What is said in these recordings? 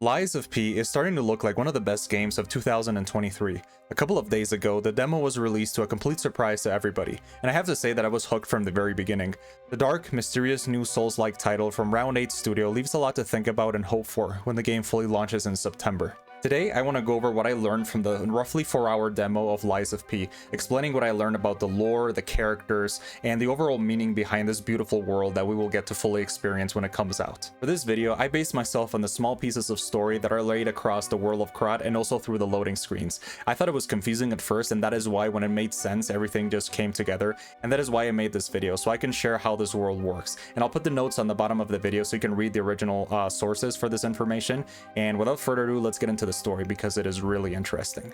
Lies of P is starting to look like one of the best games of 2023. A couple of days ago, the demo was released to a complete surprise to everybody, and I have to say that I was hooked from the very beginning. The dark, mysterious new Souls-like title from Round8 Studio leaves a lot to think about and hope for when the game fully launches in September. Today, I want to go over what I learned from the roughly 4-hour demo of Lies of P, explaining what I learned about the lore, the characters, and the overall meaning behind this beautiful world that we will get to fully experience when it comes out. For this video, I based myself on the small pieces of story that are laid across the world of Krat and also through the loading screens. I thought it was confusing at first, and that is why when it made sense, everything just came together, and that is why I made this video, so I can share how this world works. And I'll put the notes on the bottom of the video so you can read the original sources for this information, and without further ado, let's get into the story because it is really interesting.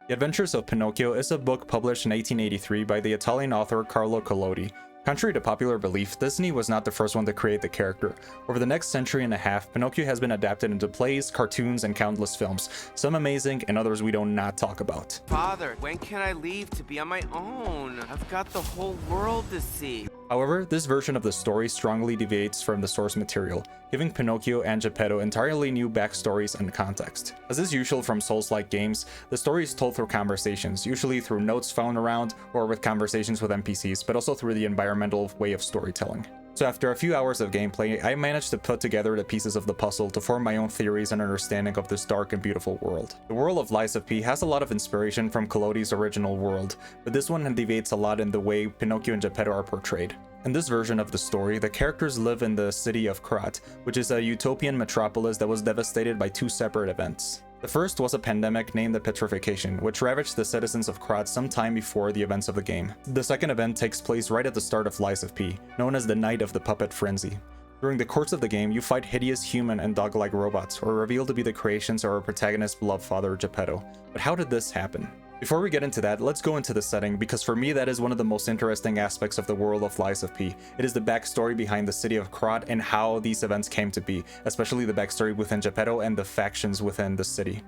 The Adventures of Pinocchio is a book published in 1883 by the Italian author Carlo Collodi. Contrary to popular belief, Disney was not the first one to create the character. Over the next century and a half, Pinocchio has been adapted into plays, cartoons, and countless films, some amazing and others we do not talk about. Father, when can I leave to be on my own? I've got the whole world to see. However, this version of the story strongly deviates from the source material, giving Pinocchio and Geppetto entirely new backstories and context. As is usual from Souls-like games, the story is told through conversations, usually through notes found around or with conversations with NPCs, but also through the environmental way of storytelling. So after a few hours of gameplay, I managed to put together the pieces of the puzzle to form my own theories and understanding of this dark and beautiful world. The world of Lies of P has a lot of inspiration from Collodi's original world, but this one deviates a lot in the way Pinocchio and Geppetto are portrayed. In this version of the story, the characters live in the city of Krat, which is a utopian metropolis that was devastated by two separate events. The first was a pandemic named the Petrification, which ravaged the citizens of Krat some time before the events of the game. The second event takes place right at the start of Lies of P, known as the Night of the Puppet Frenzy. During the course of the game, you fight hideous human and dog-like robots, who are revealed to be the creations of our protagonist's beloved father, Geppetto. But how did this happen? Before we get into that, let's go into the setting, because for me that is one of the most interesting aspects of the world of Lies of P. It is the backstory behind the city of Krat and how these events came to be, especially the backstory within Geppetto and the factions within the city.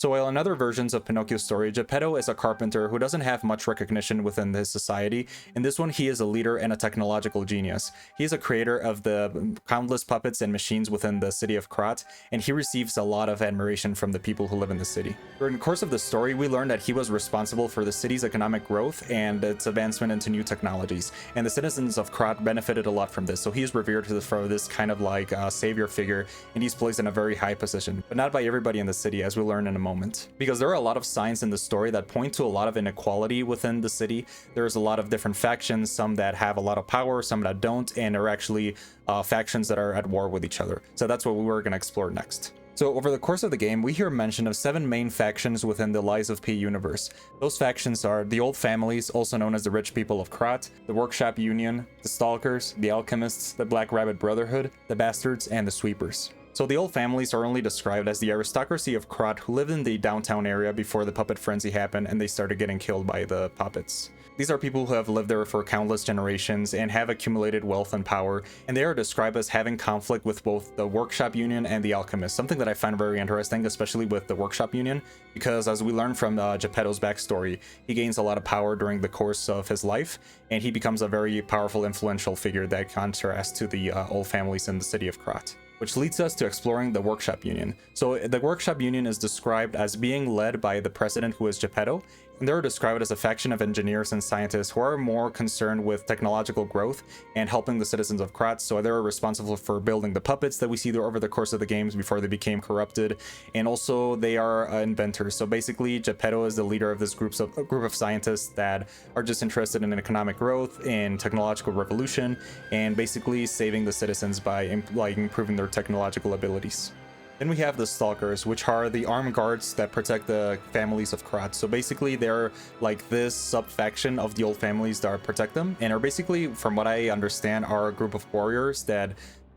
So while in other versions of Pinocchio's story, Geppetto is a carpenter who doesn't have much recognition within his society, in this one he is a leader and a technological genius. He is a creator of the countless puppets and machines within the city of Krat, and he receives a lot of admiration from the people who live in the city. During the course of the story, we learn that he was responsible for the city's economic growth and its advancement into new technologies, and the citizens of Krat benefited a lot from this, so he is revered for this kind of like savior figure, and he's placed in a very high position, but not by everybody in the city, as we learn in a moment. Because there are a lot of signs in the story that point to a lot of inequality within the city. There's a lot of different factions, some that have a lot of power, some that don't, and are actually factions that are at war with each other. So that's what we were going to explore next. So over the course of the game, we hear mention of 7 main factions within the Lies of P universe. Those factions are the Old Families, also known as the Rich People of Krat, the Workshop Union, the Stalkers, the Alchemists, the Black Rabbit Brotherhood, the Bastards, and the Sweepers. So the Old Families are only described as the aristocracy of Krat who lived in the downtown area before the puppet frenzy happened and they started getting killed by the puppets. These are people who have lived there for countless generations and have accumulated wealth and power, and they are described as having conflict with both the Workshop Union and the Alchemists, something that I find very interesting, especially with the Workshop Union, because as we learn from Geppetto's backstory, he gains a lot of power during the course of his life, and he becomes a very powerful, influential figure that contrasts to the Old Families in the city of Krat. Which leads us to exploring the Workshop Union. So the Workshop Union is described as being led by the president, who is Geppetto, and they're described as a faction of engineers and scientists who are more concerned with technological growth and helping the citizens of Krat. So they're responsible for building the puppets that we see there over the course of the games before they became corrupted, and also they are inventors. So basically Geppetto is the leader of this group of scientists that are just interested in economic growth and technological revolution, and basically saving the citizens by improving their technological abilities. Then we have the Stalkers, which are the armed guards that protect the families of Krat. So basically they're like this sub-faction of the Old Families that protect them, and are basically, from what I understand, are a group of warriors that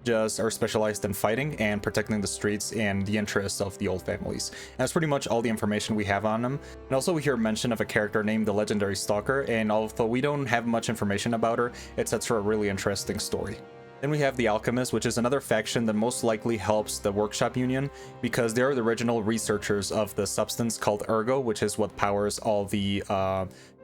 just are specialized in fighting and protecting the streets and the interests of the Old Families. And that's pretty much all the information we have on them. And also we hear mention of a character named the Legendary Stalker, and although we don't have much information about her, it sets for a really interesting story. Then we have the Alchemists, which is another faction that most likely helps the Workshop Union, because they're the original researchers of the substance called Ergo, which is what powers all the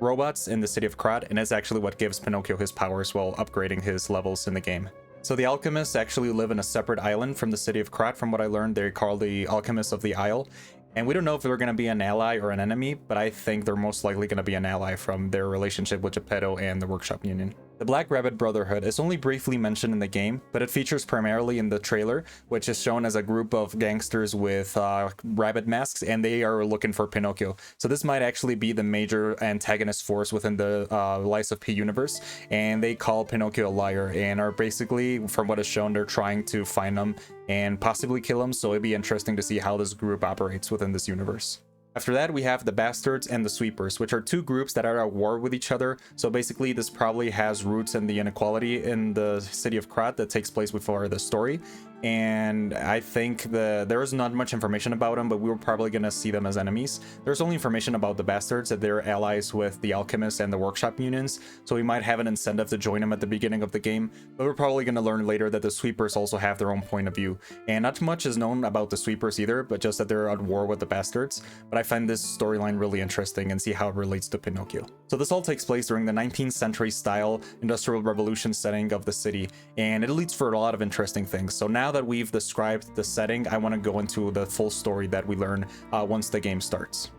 robots in the city of Krat, and it's actually what gives Pinocchio his powers while upgrading his levels in the game. So the alchemists actually live in a separate island from the city of Krat. From what I learned, they're called the alchemists of the Isle. And we don't know if they're going to be an ally or an enemy, but I think they're most likely going to be an ally from their relationship with Geppetto and the Workshop Union. The Black Rabbit Brotherhood is only briefly mentioned in the game, but it features primarily in the trailer, which is shown as a group of gangsters with rabbit masks, and they are looking for Pinocchio. So this might actually be the major antagonist force within the Lies of P universe, and they call Pinocchio a liar, and are basically, from what is shown, they're trying to find him and possibly kill him, so it'd be interesting to see how this group operates within this universe. After that, we have the Bastards and the Sweepers, which are two groups that are at war with each other. So basically, this probably has roots in the inequality in the city of Krat that takes place before the story. And I think there is not much information about them, but we were probably going to see them as enemies. There's only information about the Bastards, that they're allies with the Alchemists and the Workshop Unions, so we might have an incentive to join them at the beginning of the game, but we're probably going to learn later that the Sweepers also have their own point of view. And not much is known about the Sweepers either, but just that they're at war with the Bastards. But I find this storyline really interesting and see how it relates to Pinocchio. So this all takes place during the 19th century style Industrial Revolution setting of the city, and it leads for a lot of interesting things. So now that we've described the setting, I want to go into the full story that we learn once the game starts.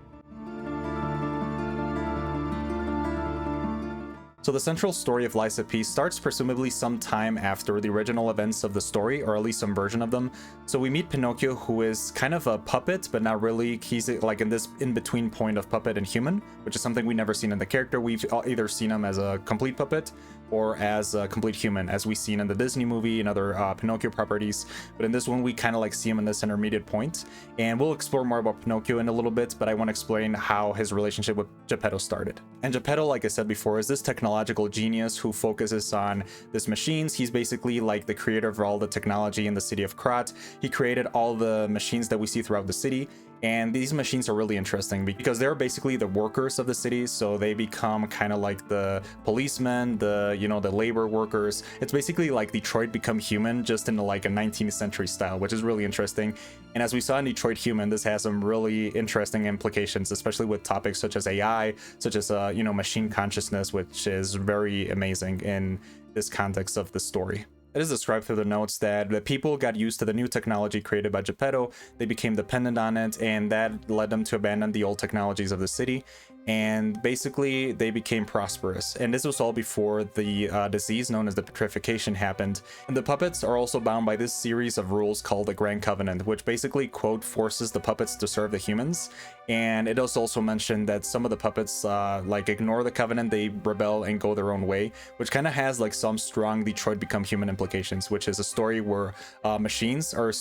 So the central story of Lies of P starts presumably sometime after the original events of the story, or at least some version of them. So we meet Pinocchio, who is kind of a puppet, but not really. He's like in this in-between point of puppet and human, which is something we've never seen in the character. We've either seen him as a complete puppet or as a complete human, as we've seen in the Disney movie and other Pinocchio properties. But in this one, we kind of like see him in this intermediate point. And we'll explore more about Pinocchio in a little bit, but I want to explain how his relationship with Geppetto started. And Geppetto, like I said before, is this technological genius who focuses on these machines. He's basically like the creator of all the technology in the city of Krat. He created all the machines that we see throughout the city. And these machines are really interesting because they're basically the workers of the city, so they become kind of like the policemen, the labor workers. It's basically like Detroit Become Human, just in like a 19th century style, which is really interesting. And as we saw in Detroit Human, this has some really interesting implications, especially with topics such as AI, such as machine consciousness, which is very amazing in this context of the story. It is described through the notes that the people got used to the new technology created by Geppetto, they became dependent on it, and that led them to abandon the old technologies of the city, and basically they became prosperous. And this was all before the disease known as the petrification happened. And the puppets are also bound by this series of rules called the Grand Covenant, which basically, quote, forces the puppets to serve the humans. And it is also mentioned that some of the puppets ignore the covenant, they rebel and go their own way, which kind of has like some strong Detroit Become Human implications, which is a story where machines are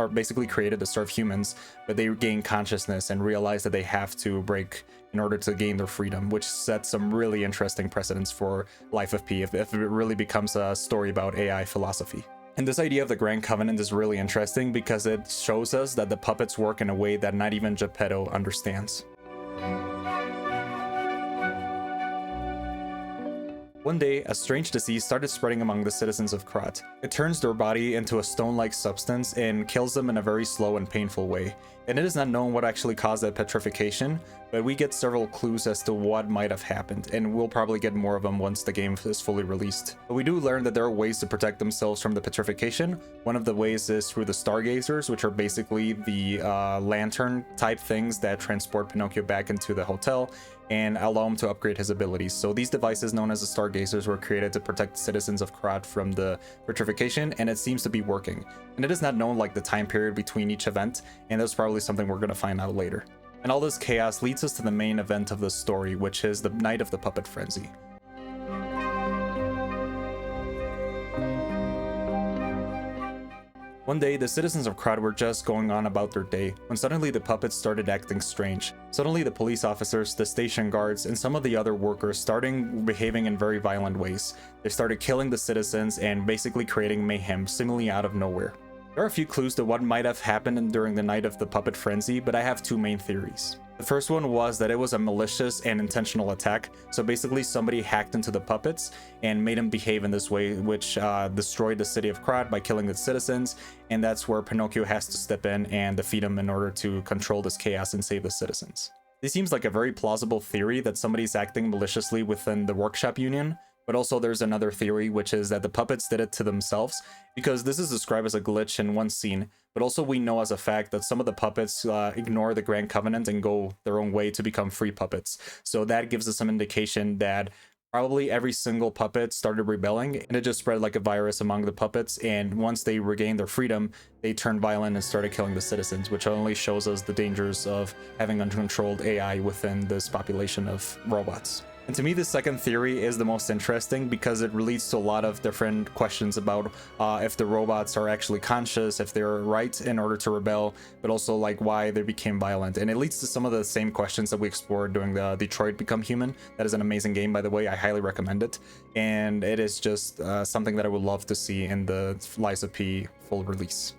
basically created to serve humans, but they gain consciousness and realize that they have to break in order to gain their freedom, which sets some really interesting precedents for Life of P if it really becomes a story about AI philosophy. And this idea of the Grand Covenant is really interesting because it shows us that the puppets work in a way that not even Geppetto understands. One day, a strange disease started spreading among the citizens of Krat. It turns their body into a stone-like substance and kills them in a very slow and painful way. And it is not known what actually caused that petrification, but we get several clues as to what might have happened, and we'll probably get more of them once the game is fully released. But we do learn that there are ways to protect themselves from the petrification. One of the ways is through the stargazers, which are basically the lantern type things that transport Pinocchio back into the hotel and allow him to upgrade his abilities. So these devices known as the stargazers were created to protect citizens of Krat from the petrification, and it seems to be working. And it is not known like the time period between each event, and that's probably something we're going to find out later. And all this chaos leads us to the main event of the story, which is the night of the puppet frenzy. One day, the citizens of Krat were just going on about their day, when suddenly the puppets started acting strange. Suddenly the police officers, the station guards, and some of the other workers started behaving in very violent ways. They started killing the citizens and basically creating mayhem, seemingly out of nowhere. There are a few clues to what might have happened during the night of the puppet frenzy, but I have two main theories. The first one was that it was a malicious and intentional attack, so basically somebody hacked into the puppets and made them behave in this way, which destroyed the city of Krat by killing the citizens, and that's where Pinocchio has to step in and defeat them in order to control this chaos and save the citizens. This seems like a very plausible theory that somebody's acting maliciously within the workshop union, but also there's another theory, which is that the puppets did it to themselves, because this is described as a glitch in one scene, but also we know as a fact that some of the puppets ignore the Grand Covenant and go their own way to become free puppets. So that gives us some indication that probably every single puppet started rebelling, and it just spread like a virus among the puppets, and once they regained their freedom, they turned violent and started killing the citizens, which only shows us the dangers of having uncontrolled AI within this population of robots. And to me, the second theory is the most interesting because it leads to a lot of different questions about if the robots are actually conscious, if they're right in order to rebel, but also like why they became violent. And it leads to some of the same questions that we explored during the Detroit Become Human. That is an amazing game, by the way. I highly recommend it. And it is just something that I would love to see in the Lies of P full release.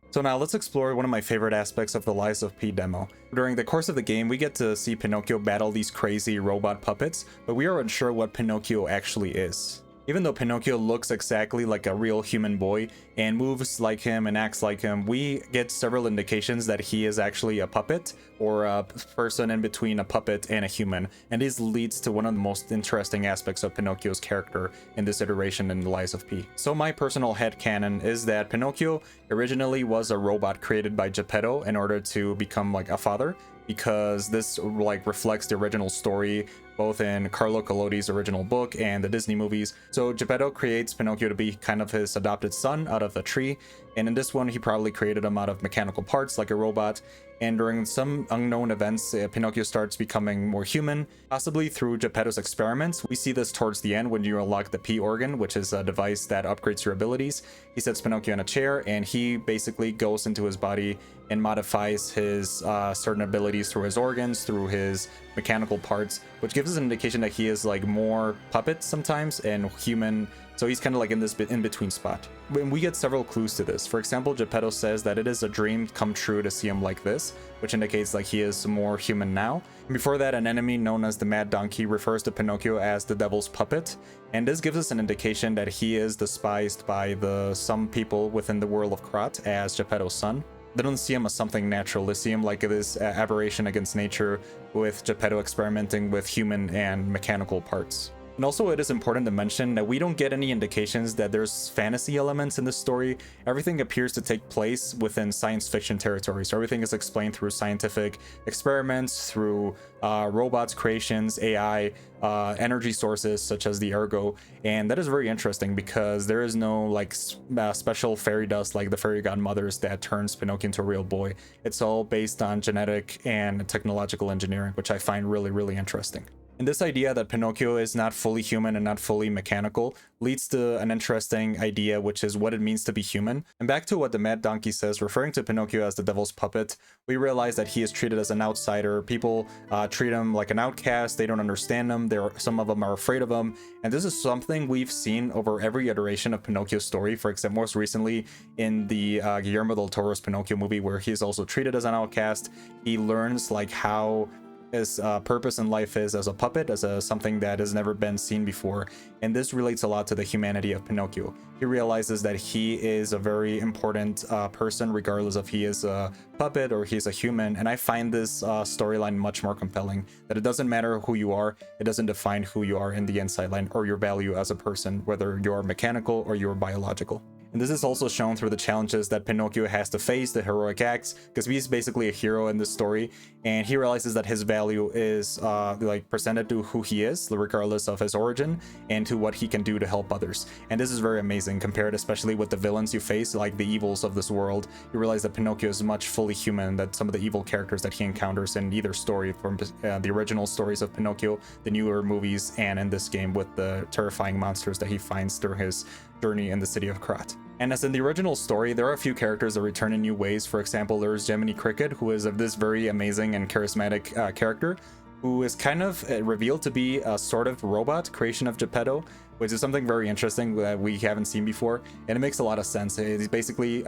So now let's explore one of my favorite aspects of the Lies of P demo. During the course of the game, we get to see Pinocchio battle these crazy robot puppets, but we are unsure what Pinocchio actually is. Even though Pinocchio looks exactly like a real human boy and moves like him and acts like him, we get several indications that he is actually a puppet or a person in between a puppet and a human. And this leads to one of the most interesting aspects of Pinocchio's character in this iteration in the Lies of P. So my personal headcanon is that Pinocchio originally was a robot created by Geppetto in order to become like a father, because this like reflects the original story both in Carlo Collodi's original book and the Disney movies. So Geppetto creates Pinocchio to be kind of his adopted son out of a tree, and in this one he probably created him out of mechanical parts like a robot. And during some unknown events, Pinocchio starts becoming more human, possibly through Geppetto's experiments. We see this towards the end when you unlock the P organ, which is a device that upgrades your abilities. He sets Pinocchio in a chair, and he basically goes into his body and modifies his certain abilities through his organs, through his mechanical parts, which gives us an indication that he is like more puppet sometimes and human. So he's kind of like in this in-between spot. When we get several clues to this. For example, Geppetto says that it is a dream come true to see him like this, which indicates like he is more human now. And before that, an enemy known as the Mad Donkey refers to Pinocchio as the devil's puppet, and this gives us an indication that he is despised by some people within the world of Krat as Geppetto's son. They don't see him as something natural. They see him like this aberration against nature, with Geppetto experimenting with human and mechanical parts. And also, it is important to mention that we don't get any indications that there's fantasy elements in this story. Everything appears to take place within science fiction territory. So everything is explained through scientific experiments, through robots, creations, AI, energy sources such as the Ergo. And that is very interesting because there is no like special fairy dust like the fairy godmothers that turns Pinocchio into a real boy. It's all based on genetic and technological engineering, which I find really, really interesting. And this idea that Pinocchio is not fully human and not fully mechanical leads to an interesting idea, which is what it means to be human. And back to what the Mad Donkey says, referring to Pinocchio as the devil's puppet, we realize that he is treated as an outsider. People treat him like an outcast. They don't understand him. Some of them are afraid of him. And this is something we've seen over every iteration of Pinocchio's story. For example, most recently in the Guillermo del Toro's Pinocchio movie, where he's also treated as an outcast. He learns like how his purpose in life is as a puppet, as something that has never been seen before. And this relates a lot to the humanity of Pinocchio. He realizes that he is a very important person, regardless if he is a puppet or he's a human. And I find this storyline much more compelling, that it doesn't matter who you are, it doesn't define who you are in the inside line or your value as a person, whether you're mechanical or you're biological. And this is also shown through the challenges that Pinocchio has to face, the heroic acts, because he's basically a hero in this story, and he realizes that his value is like presented to who he is, regardless of his origin, and to what he can do to help others. And this is very amazing, compared especially with the villains you face, like the evils of this world. You realize that Pinocchio is much fully human, that some of the evil characters that he encounters in either story, from the original stories of Pinocchio, the newer movies, and in this game with the terrifying monsters that he finds through his journey in the city of Krat. And as in the original story, there are a few characters that return in new ways. For example, there's Jiminy Cricket, who is this very amazing and charismatic character, who is kind of revealed to be a sort of robot creation of Geppetto, which is something very interesting that we haven't seen before, and it makes a lot of sense. He's basically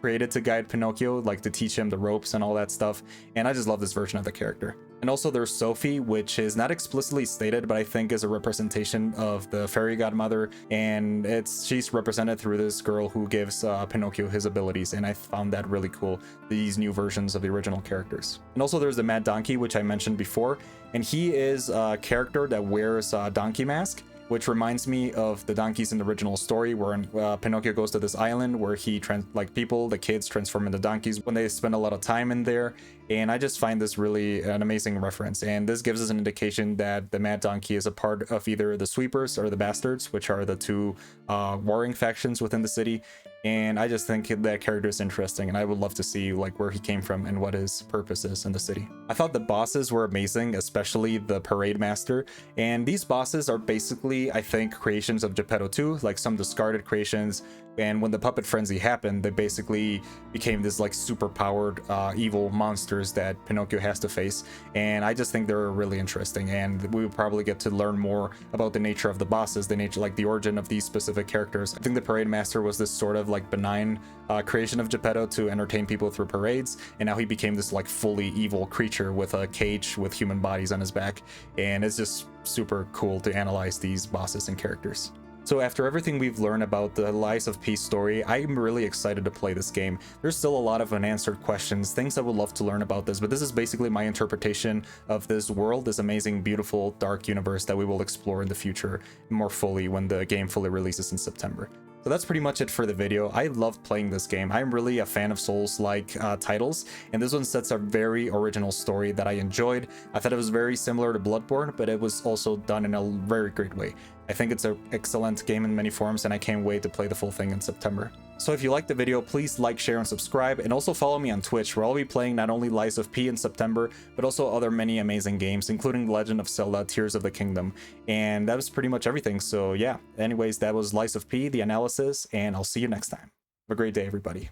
created to guide Pinocchio, like to teach him the ropes and all that stuff, and I just love this version of the character. And also there's Sophie, which is not explicitly stated, but I think is a representation of the fairy godmother. And she's represented through this girl who gives Pinocchio his abilities. And I found that really cool, these new versions of the original characters. And also there's the Mad Donkey, which I mentioned before. And he is a character that wears a donkey mask, which reminds me of the donkeys in the original story, where Pinocchio goes to this island where the kids transform into donkeys when they spend a lot of time in there. And I just find this really an amazing reference. And this gives us an indication that the Mad Donkey is a part of either the Sweepers or the Bastards, which are the two warring factions within the city. And I just think that character is interesting, and I would love to see like where he came from and what his purpose is in the city. I thought the bosses were amazing, especially the Parade Master. And these bosses are basically, I think, creations of Geppetto 2, like some discarded creations. And when the puppet frenzy happened, they basically became this like super powered evil monsters that Pinocchio has to face. And I just think they're really interesting, and we will probably get to learn more about the nature of the bosses, the origin of these specific characters. I think the Parade Master was this sort of like benign creation of Geppetto to entertain people through parades, and now he became this like fully evil creature with a cage with human bodies on his back. And it's just super cool to analyze these bosses and characters. So after everything we've learned about the Lies of P story, I'm really excited to play this game. There's still a lot of unanswered questions, things I would love to learn about this, but this is basically my interpretation of this world, this amazing, beautiful, dark universe that we will explore in the future more fully when the game fully releases in September. So that's pretty much it for the video. I loved playing this game. I'm really a fan of Souls-like titles, and this one sets a very original story that I enjoyed. I thought it was very similar to Bloodborne, but it was also done in a very great way. I think it's an excellent game in many forms, and I can't wait to play the full thing in September. So if you liked the video, please like, share, and subscribe, and also follow me on Twitch, where I'll be playing not only Lies of P in September, but also other many amazing games, including Legend of Zelda Tears of the Kingdom. And that was pretty much everything. So yeah, anyways, that was Lies of P, the analysis, and I'll see you next time. Have a great day, everybody.